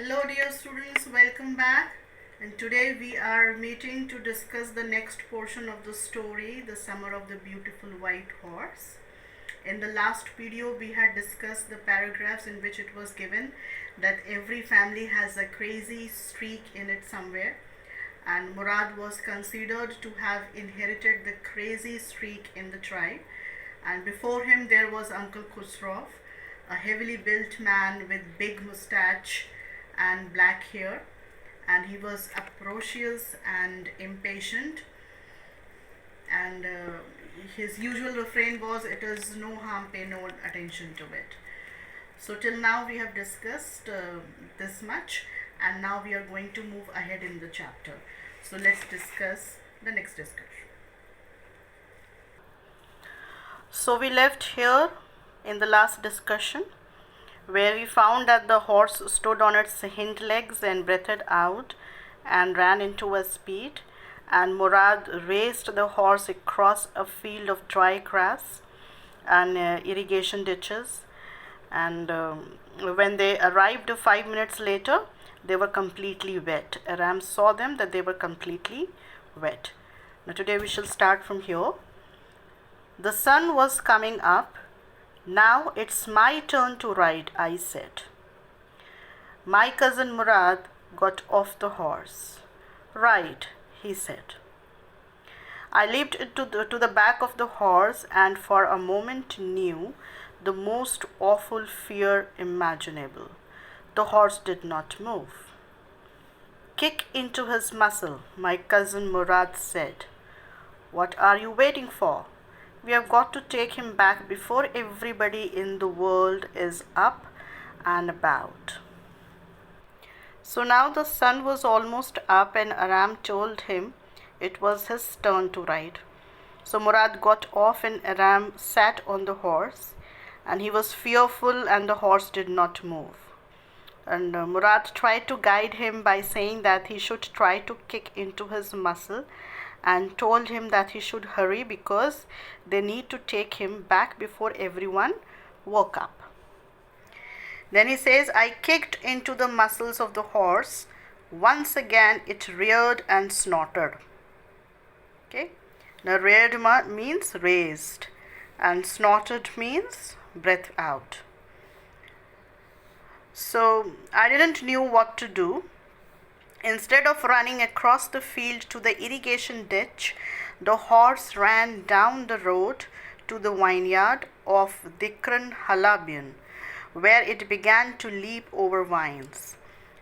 Hello dear students, welcome back, and today we are meeting to discuss the next portion of the story, The Summer of the Beautiful White Horse. In the last video we had discussed the paragraphs in which it was given that every family has a crazy streak in it somewhere, and Murad was considered to have inherited the crazy streak in the tribe. And before him there was Uncle Khusraw, a heavily built man with big mustache and black hair, and he was atrocious and impatient, and his usual refrain was, "It is no harm, pay no attention to it." So till now we have discussed this much, and now we are going to move ahead in the chapter. So let's discuss the next discussion. So we left here in the last discussion where we found that the horse stood on its hind legs and breathed out and ran into a speed, and Murad raced the horse across a field of dry grass and irrigation ditches, and when they arrived 5 minutes later, they were completely wet. Aram saw them that they were completely wet. Now today we shall start from here. The sun was coming up. "Now it's my turn to ride," I said. My cousin Murad got off the horse. "Ride," he said. I leaped to the back of the horse and for a moment knew the most awful fear imaginable. The horse did not move. "Kick into his muscle," my cousin Murad said. "What are you waiting for? We have got to take him back before everybody in the world is up and about." So now the sun was almost up, and Aram told him it was his turn to ride. So Murad got off and Aram sat on the horse, and he was fearful and the horse did not move. And Murad tried to guide him by saying that he should try to kick into his muscle, and told him that he should hurry because they need to take him back before everyone woke up. Then he says, "I kicked into the muscles of the horse. Once again it reared and snorted." Okay. Now reared means raised, and snorted means breath out. So I didn't know what to do. Instead of running across the field to the irrigation ditch, the horse ran down the road to the vineyard of Dikran Halabian, where it began to leap over vines.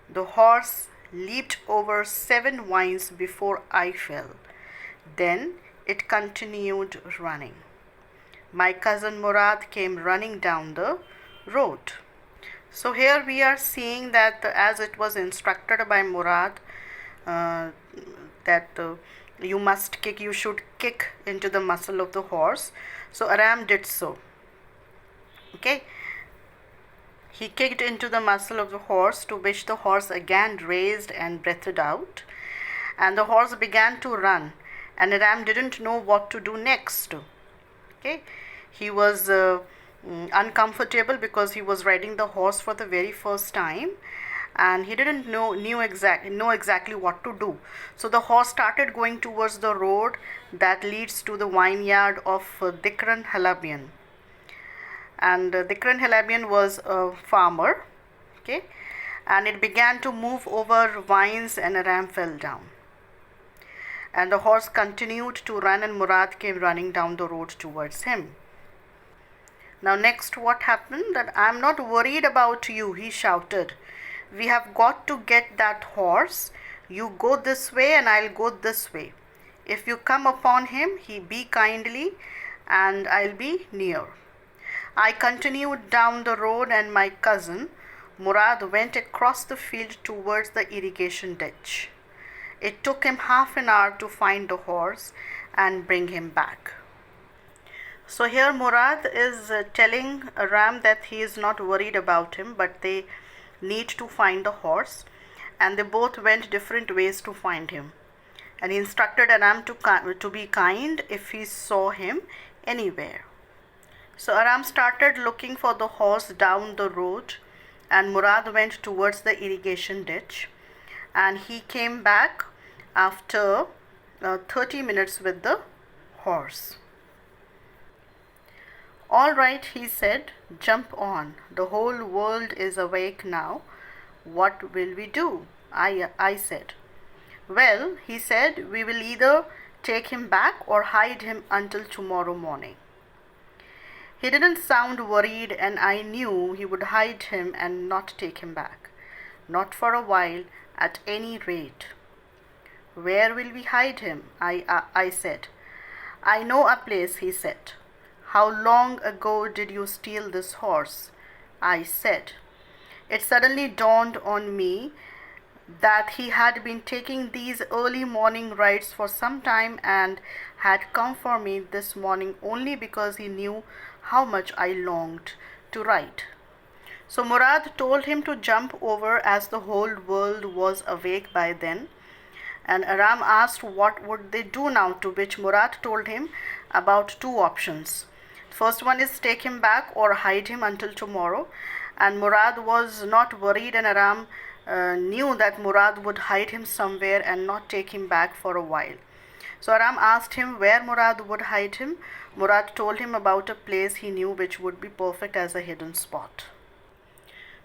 The horse leaped over 7 vines before I fell. Then it continued running. My cousin Murad came running down the road. So here we are seeing that as it was instructed by Murad, that you should kick into the muscle of the horse. So Aram did so. Okay. He kicked into the muscle of the horse, to which the horse again raised and breathed out, and the horse began to run, and Aram didn't know what to do next. Okay. He was uncomfortable because he was riding the horse for the very first time, and he didn't know exactly what to do. So the horse started going towards the road that leads to the vineyard of Dikran Halabian, and Dikran Halabian was a farmer. Okay, and it began to move over vines, and Aram fell down, and the horse continued to run, and Murad came running down the road towards him. Now next what happened, that "I'm not worried about you," he shouted. "We have got to get that horse. You go this way and I'll go this way. If you come upon him, be kindly and I'll be near." I continued down the road, and my cousin Murad went across the field towards the irrigation ditch. It took him half an hour to find the horse and bring him back. So here Murad is telling Aram that he is not worried about him, but they need to find the horse, and they both went different ways to find him. And he instructed Aram to be kind if he saw him anywhere. So Aram started looking for the horse down the road, and Murad went towards the irrigation ditch, and he came back after 30 minutes with the horse. All right, he said, jump on. The whole world is awake now. What will we do? I said. Well, he said, we will either take him back or hide him until tomorrow morning. He didn't sound worried, and I knew he would hide him and not take him back. Not for a while, at any rate. Where will we hide him? I said. I know a place, he said. How long ago did you steal this horse? I said. It suddenly dawned on me that he had been taking these early morning rides for some time and had come for me this morning only because he knew how much I longed to ride. So Murad told him to jump over, as the whole world was awake by then. And Aram asked what would they do now, to which Murad told him about two options. First one is take him back or hide him until tomorrow. And Murad was not worried, and Aram knew that Murad would hide him somewhere and not take him back for a while. So Aram asked him where Murad would hide him. Murad told him about a place he knew which would be perfect as a hidden spot.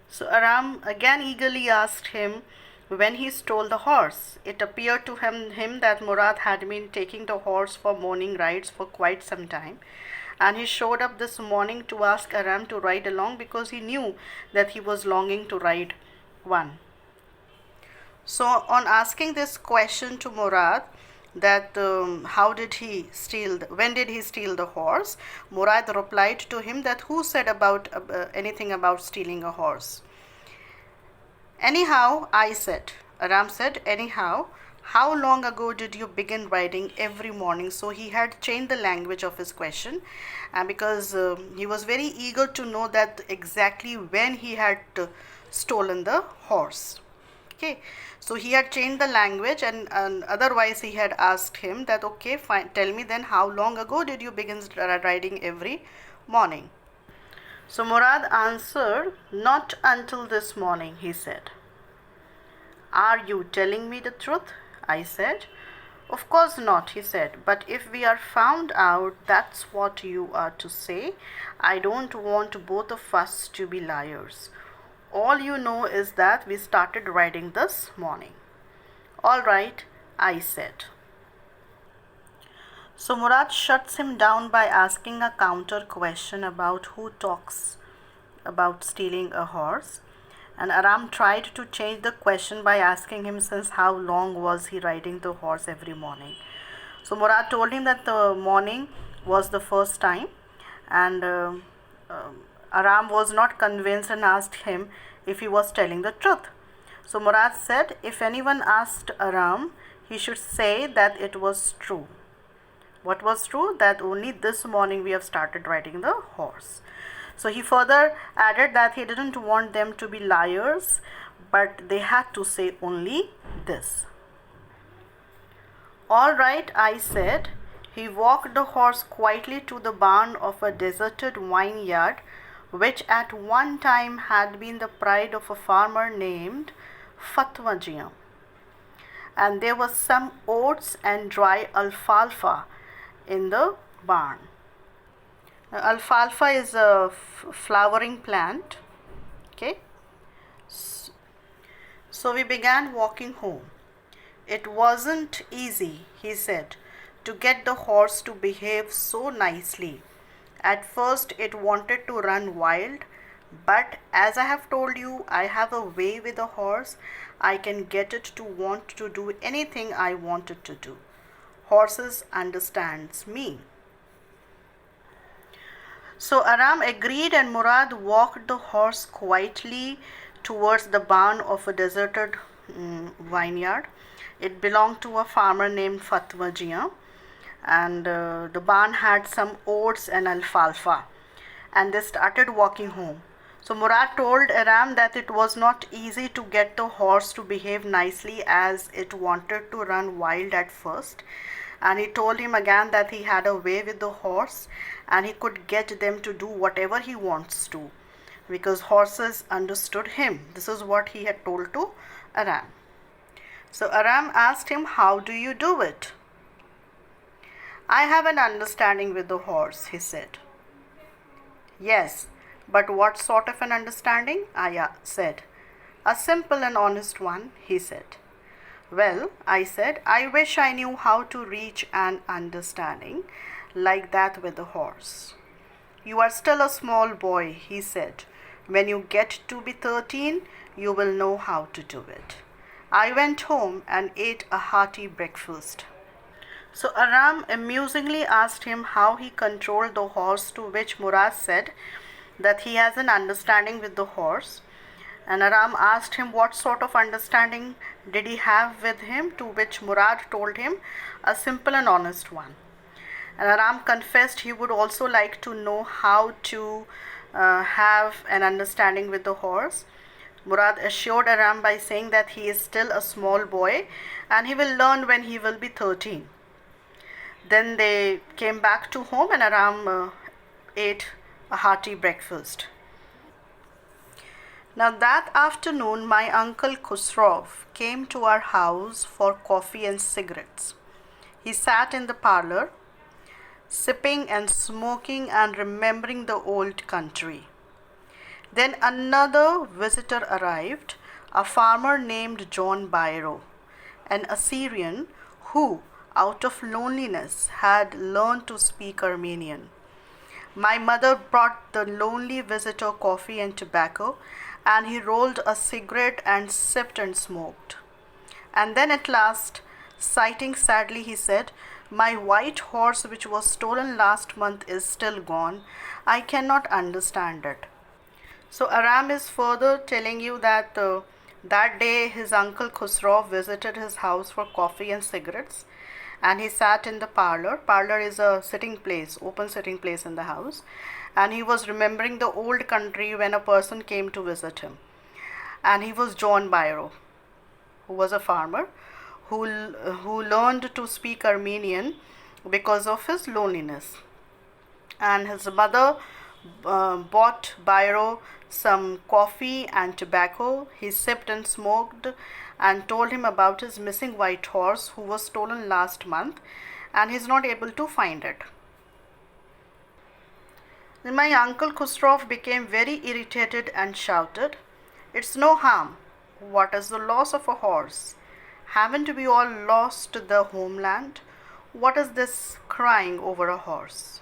So Aram again eagerly asked him when he stole the horse. It appeared to him that Murad had been taking the horse for morning rides for quite some time, and he showed up this morning to ask Aram to ride along because he knew that he was longing to ride one. So on asking this question to Murad, that when did he steal the horse, Murad replied to him that who said about anything about stealing a horse? Anyhow, I said. Aram said, anyhow, how long ago did you begin riding every morning? So he had changed the language of his question, because he was very eager to know that exactly when he had stolen the horse. Okay, so he had changed the language, and otherwise he had asked him that, okay, fine, tell me then, how long ago did you begin riding every morning? So Murad answered, not until this morning, he said. Are you telling me the truth? I said. Of course not, he said, but if we are found out, that's what you are to say. I don't want both of us to be liars. All you know is that we started riding this morning. All right, I said. So Murad shuts him down by asking a counter question about who talks about stealing a horse. And Aram tried to change the question by asking him since how long was he riding the horse every morning. So Murad told him that the morning was the first time, and Aram was not convinced and asked him if he was telling the truth. So Murad said if anyone asked Aram, he should say that it was true. What was true? That only this morning we have started riding the horse. So he further added that he didn't want them to be liars, but they had to say only this. All right, I said. He walked the horse quietly to the barn of a deserted vineyard, which at one time had been the pride of a farmer named Fatwa. And there was some oats and dry alfalfa in the barn. Now, alfalfa is a flowering plant. Okay. So we began walking home. It wasn't easy, he said, to get the horse to behave so nicely. At first it wanted to run wild, but as I have told you, I have a way with a horse. I can get it to want to do anything I want it to do. Horses understands me. So Aram agreed, and Murad walked the horse quietly towards the barn of a deserted vineyard. It belonged to a farmer named Fatwa, and the barn had some oats and alfalfa, and they started walking home. So Murad told Aram that it was not easy to get the horse to behave nicely as it wanted to run wild at first, and he told him again that he had a way with the horse and he could get them to do whatever he wants to. because horses understood him. This is what he had told to Aram. So Aram asked him, "How do you do it?" "I have an understanding with the horse," he said. "Yes, but what sort of an understanding?" I said. "A simple and honest one," he said. "Well," I said, "I wish I knew how to reach an understanding like that with the horse." "You are still a small boy," he said. "When you get to be 13, you will know how to do it." I went home and ate a hearty breakfast. So Aram amusingly asked him how he controlled the horse, to which Murad said that he has an understanding with the horse. And Aram asked him what sort of understanding did he have with him, to which Murad told him a simple and honest one. And Aram confessed he would also like to know how to have an understanding with the horse. Murad assured Aram by saying that he is still a small boy and he will learn when he will be 13. Then they came back to home and Aram ate a hearty breakfast. Now that afternoon, my uncle Khusrov came to our house for coffee and cigarettes. He sat in the parlor, sipping and smoking and remembering the old country. Then another visitor arrived, a farmer named John Byro, an Assyrian who, out of loneliness, had learned to speak Armenian. My mother brought the lonely visitor coffee and tobacco, and he rolled a cigarette and sipped and smoked. And then at last, sighing sadly, he said, "My white horse, which was stolen last month, is still gone. I cannot understand it." So Aram is further telling you that that day his uncle Khusrov visited his house for coffee and cigarettes, and he sat in the parlor. Parlor is a sitting place, open sitting place in the house, and he was remembering the old country when a person came to visit him. And he was John Byro, who was a farmer who learned to speak Armenian because of his loneliness. And his mother bought Byro some coffee and tobacco. He sipped and smoked and told him about his missing white horse who was stolen last month and he's not able to find it. Then my uncle Khusrov became very irritated and shouted, "It's no harm. What is the loss of a horse? Haven't we all lost the homeland? What is this crying over a horse?"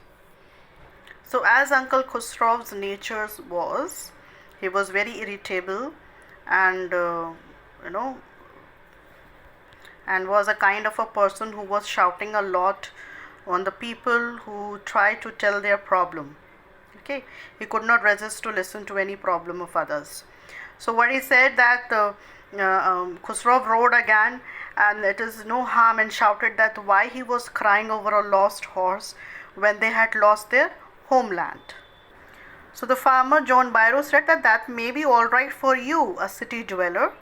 So as Uncle Khusrov's nature was, he was very irritable and and was a kind of a person who was shouting a lot on the people who tried to tell their problem. Okay, he could not resist to listen to any problem of others. So what he said that Khusrov roared again, and it is no harm, and shouted that why he was crying over a lost horse when they had lost their homeland. So the farmer John Byro said that that may be all right for you, a city dweller,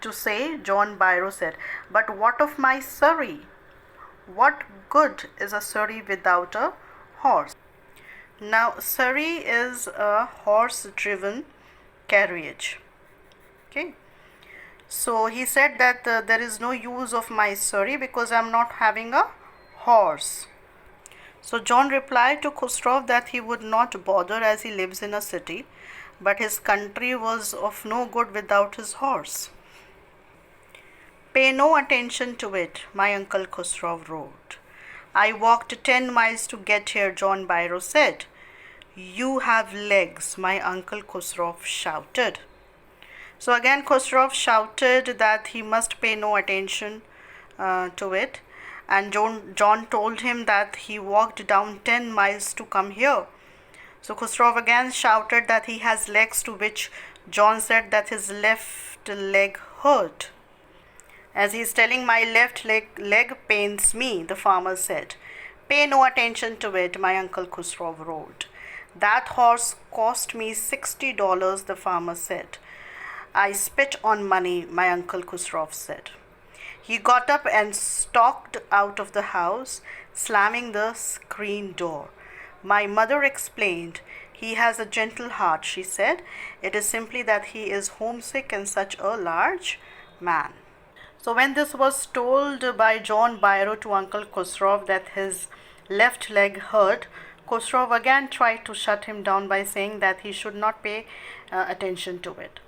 to say. John Byro said, "But what of my surrey? What good is a surrey without a horse?" Now, surrey is a horse-driven carriage. Okay. So he said that there is no use of my surrey because I am not having a horse. So John replied to Khusrov that he would not bother as he lives in a city, but his country was of no good without his horse. "Pay no attention to it," my uncle Khusrov wrote. "I walked 10 miles to get here," John Byro said. "You have legs," my uncle Khusrov shouted. So again Khusrov shouted that he must pay no attention to it, and John told him that he walked down 10 miles to come here. So Khusrov again shouted that he has legs, to which John said that his left leg hurt. As he is telling, "My left leg pains me," the farmer said. "Pay no attention to it," my uncle Khusrov wrote. "That horse cost me $60, the farmer said. "I spit on money," my uncle Khusrov said. He got up and stalked out of the house, slamming the screen door. My mother explained, He has a gentle heart, she said. It is simply that he is homesick and such a large man. So when this was told by John Byro to Uncle Khosrow that his left leg hurt, Khosrow again tried to shut him down by saying that he should not pay attention to it.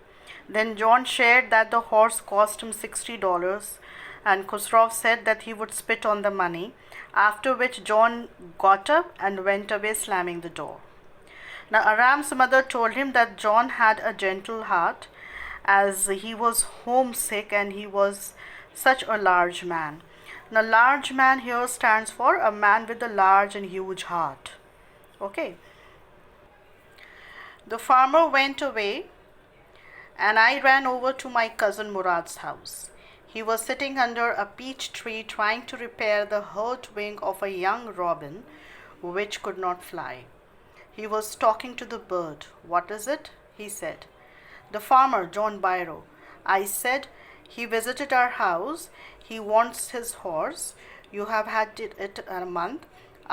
Then John shared that the horse cost him $60, and Khosrow said that he would spit on the money, after which John got up and went away, slamming the door. Now Aram's mother told him that John had a gentle heart, as he was homesick and he was such a large man. Now large man here stands for a man with a large and huge heart. Okay. The farmer went away and I ran over to my cousin Murad's house. He was sitting under a peach tree trying to repair the hurt wing of a young robin which could not fly. He was talking to the bird. "What is it?" he said. "The farmer, John Byro." I said, "He visited our house. He wants his horse. You have had it a month.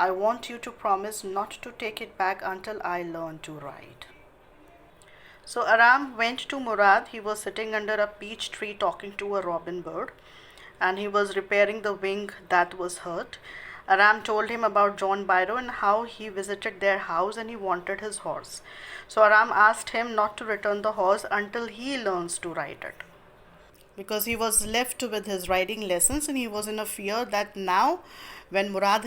I want you to promise not to take it back until I learn to ride." So Aram went to Murad. He was sitting under a peach tree talking to a robin bird, and he was repairing the wing that was hurt. Aram told him about John Byro and how he visited their house and he wanted his horse. So Aram asked him not to return the horse until he learns to ride it, because he was left with his riding lessons and he was in a fear that now when Murad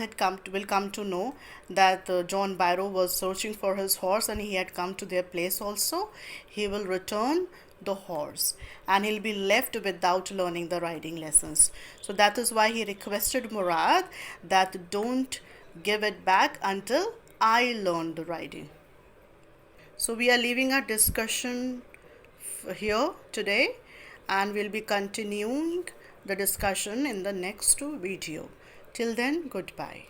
will come to know that John Byro was searching for his horse and he had come to their place also, he will return the horse and he'll be left without learning the riding lessons. So that is why he requested Murad that don't give it back until I learn the riding. So we are leaving our discussion here today, and we'll be continuing the discussion in the next video. Till then, goodbye.